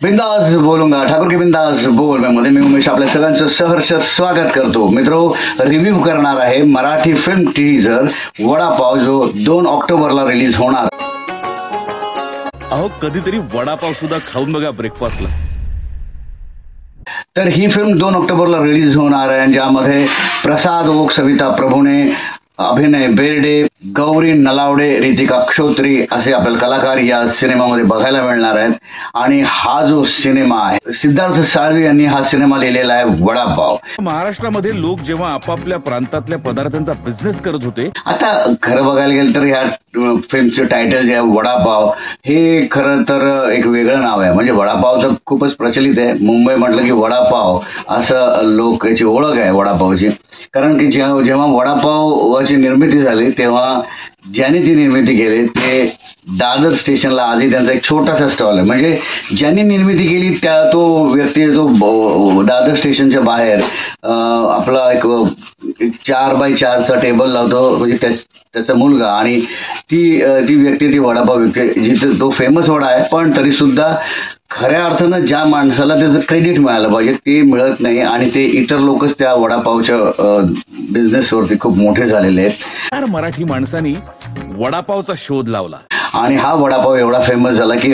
बिंदास बोलूंगा ठाकुर के बिंदास बोल मध्ये मी उमेश आपल्या सगळ्यांचं सहर्ष स्वागत करतो. मित्रो, रिव्ह्यू करणार आहे मराठी फिल्म टीजर वडापाव जो 2 ऑक्टोबरला रिलीज होणार. अहो कधीतरी वडापाव सुद्धा खाऊन बघा ब्रेकफास्टला. तर ही फिल्म 2 ऑक्टोबरला रिलीज होणार आहे, ज्यामध्ये प्रसाद ओक, सविता प्रभुने, अभिनय बेर्डे, गौरी नलावडे, रितिका अक्षोत्री असे आपल्याला कलाकार या सिनेमामध्ये बघायला मिळणार आहेत. आणि हा जो सिनेमा आहे, सिद्धार्थ साळवी यांनी हा सिनेमा लिहिलेला आहे वडापाव. महाराष्ट्रामध्ये लोक जेव्हा आपापल्या प्रांतातल्या पदार्थांचा बिझनेस करत होते, आता खरं बघायला गेलं तर ह्या फिल्मचं टायटल जे आहे वडापाव, हे खरं तर एक वेगळं नाव आहे. म्हणजे वडापाव तर खूपच प्रचलित आहे. मुंबई म्हटलं की वडापाव असं लोक याची ओळख आहे वडापावची. कारण की जेव्हा वडापावची निर्मिती झाली तेव्हा ज्यांनी ती निर्मिती केली ते दादर स्टेशनला आधी त्यांचा एक छोटासा स्टॉल आहे. म्हणजे ज्यांनी निर्मिती केली तो व्यक्ती तो दादर स्टेशनच्या बाहेर आपला एक 4x4चा टेबल लावतो. म्हणजे त्याचा मुलगा आणि ती व्यक्ती ती वडापाव विकते, जिथे तो फेमस वडा आहे. पण तरी सुद्धा खऱ्या अर्थानं ज्या माणसाला त्याचं क्रेडिट मिळालं पाहिजे ते मिळत नाही, आणि ते इतर लोकच त्या वडापावच्या बिझनेसवरती खूप मोठे झालेले आहेत. मराठी माणसांनी वडापावचा शोध लावला आणि हा वडापाव एवढा फेमस झाला की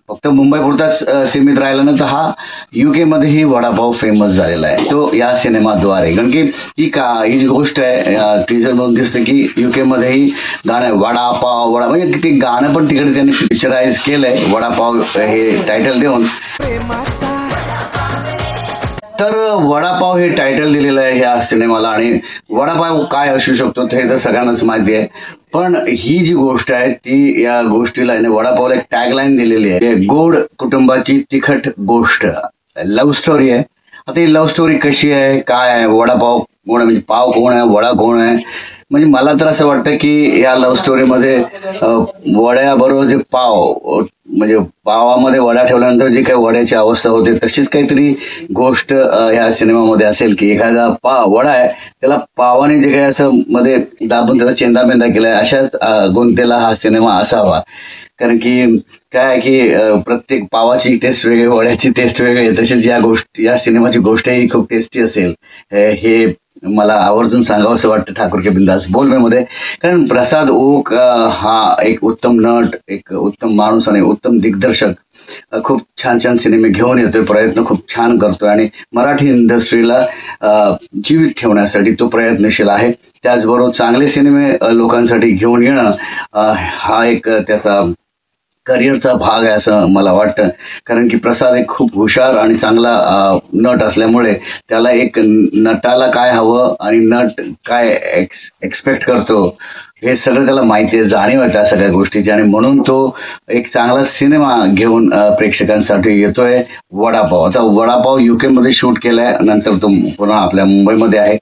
फक्त मुंबई पुरताच सीमित राहिला ना, तर हा UK मध्येही वडापाव फेमस झालेला आहे तो या सिनेमाद्वारे. कारण की ही जी गोष्ट आहे टीजर म्हणून दिसते की UK मध्येही गाणं वडापाव म्हणजे ते गाणं पण तिकडे त्यांनी पिक्चराइज केलंय वडापाव हे टायटल देऊन. तर वडापाव हे टायटल दिलेलं आहे ह्या सिनेमाला, आणि वडापाव काय असू शकतो हे तर सगळ्यांनाच माहिती आहे. पण ही जी गोष्ट आहे ती या गोष्टीला वडापावला एक टॅगलाईन दिलेली आहे, गोड कुटुंबाची तिखट गोष्ट, लव्ह स्टोरी आहे. आता ही लव्ह स्टोरी कशी आहे, काय आहे, वडापाव कोण आहे, म्हणजे पाव कोण आहे, वडा कोण आहे. म्हणजे मला तर असं वाटतं की या लव्ह स्टोरीमध्ये वड्याबरोबर जे पाव, म्हणजे पावामध्ये वडा ठेवल्यानंतर जी काही वड्याची अवस्था होते तशीच काहीतरी गोष्ट ह्या सिनेमामध्ये असेल. की एखादा वडा आहे त्याला पावाने जे काही असं मध्ये दाबून त्याचा चेंदामेंदा केलाय, अशाच गुंतेला हा सिनेमा असावा. कारण की काय की प्रत्येक पावाची टेस्ट वेगळी, वड्याची टेस्ट वेगळी, तसेच या सिनेमाची गोष्टही खूप टेस्टी असेल हे मला आवर्जून सांगावं असं वाटतं ठाकूर के बिंदास बोलमध्ये. कारण प्रसाद ओक हा एक उत्तम नट, एक उत्तम माणूस आणि उत्तम दिग्दर्शक, खूप छान छान सिनेमे घेऊन येतोय, प्रयत्न खूप छान करतोय आणि मराठी इंडस्ट्रीला जीवित ठेवण्यासाठी तो प्रयत्नशील आहे. त्याचबरोबर चांगले सिनेमे लोकांसाठी घेऊन येणं हा एक त्याचा करिअरचा भाग आहे असं मला वाटतं. कारण की प्रसाद एक खूप हुशार आणि चांगला नट असल्यामुळे त्याला एक नटाला काय हवं आणि नट काय एक्सपेक्ट करतो हे सगळं त्याला माहिती आहे, जाणीव आहे त्या सगळ्या गोष्टीची. आणि म्हणून तो एक चांगला सिनेमा घेऊन प्रेक्षकांसाठी येतोय वडापाव. आता वडापाव UK मध्ये शूट केलाय, नंतर तो पुन्हा आपल्या मुंबईमध्ये आहे.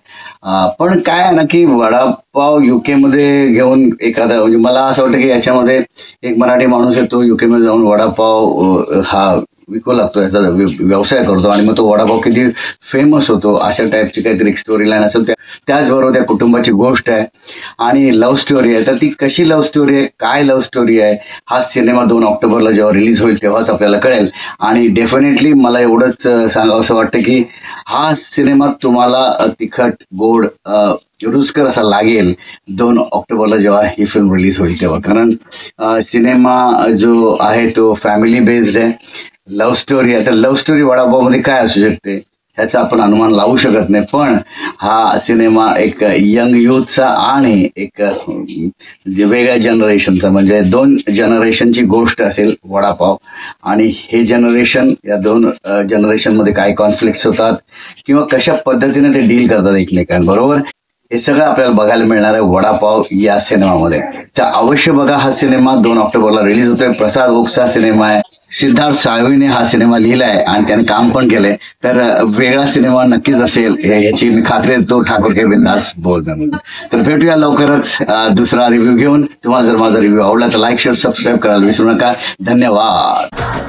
पण काय आहे ना की वडापाव UK मध्ये घेऊन एखादा, म्हणजे मला असं वाटतं की याच्यामध्ये एक मराठी माणूस येतो UK मध्ये जाऊन वडापाव हा विकू लागतो, याचा व्यवसाय करतो आणि मग तो वडापाव किती फेमस होतो, अशा टाईपची काहीतरी एक स्टोरी लाईन असेल. त्याचबरोबर त्या कुटुंबाची गोष्ट आहे आणि लव्ह स्टोरी आहे. तर ती कशी लव्ह स्टोरी आहे, काय लव्ह स्टोरी आहे, हा सिनेमा 2 ऑक्टोबरला जेव्हा रिलीज होईल तेव्हाच आपल्याला कळेल. आणि डेफिनेटली मला एवढंच सांगावं असं वाटतं की हा सिनेमा तुम्हाला तिखट, गोड, रुचकर असा लागेल 2 ऑक्टोबरला जेव्हा ही फिल्म रिलीज होईल तेव्हा. कारण सिनेमा जो आहे तो फॅमिली बेस्ड आहे, लव्ह स्टोरी आहे. तर लव्ह स्टोरी वडापावमध्ये काय असू शकते ह्याचा आपण अनुमान लावू शकत नाही. पण हा सिनेमा एक यंग युथचा आणि एक वेगळ्या जनरेशनचा, म्हणजे 2 जनरेशनची गोष्ट असेल वडापाव. आणि हे जनरेशन, या 2 जनरेशनमध्ये काय कॉन्फ्लिक्ट्स होतात किंवा कशा पद्धतीने ते डील करतात एकमेकांबरोबर, हे सगळं आपल्याला बघायला मिळणार आहे वडापाव या सिनेमामध्ये. तर अवश्य बघा हा सिनेमा. 2 ऑक्टोबरला रिलीज होतोय. प्रसाद ओकचा सिनेमा आहे, सिद्धार्थ साळवीने हा सिनेमा लिहिलाय आणि त्याने काम पण केलंय. तर वेगळा सिनेमा नक्कीच असेल याची मी खात्री देतो ठाकूर के बिंदास बोलमध्ये. तर भेटूया लवकरच दुसरा रिव्ह्यू घेऊन. तुम्हाला जर माझा रिव्ह्यू आवडला तर लाईक, शेअर, सबस्क्राईब करायला विसरू नका. धन्यवाद.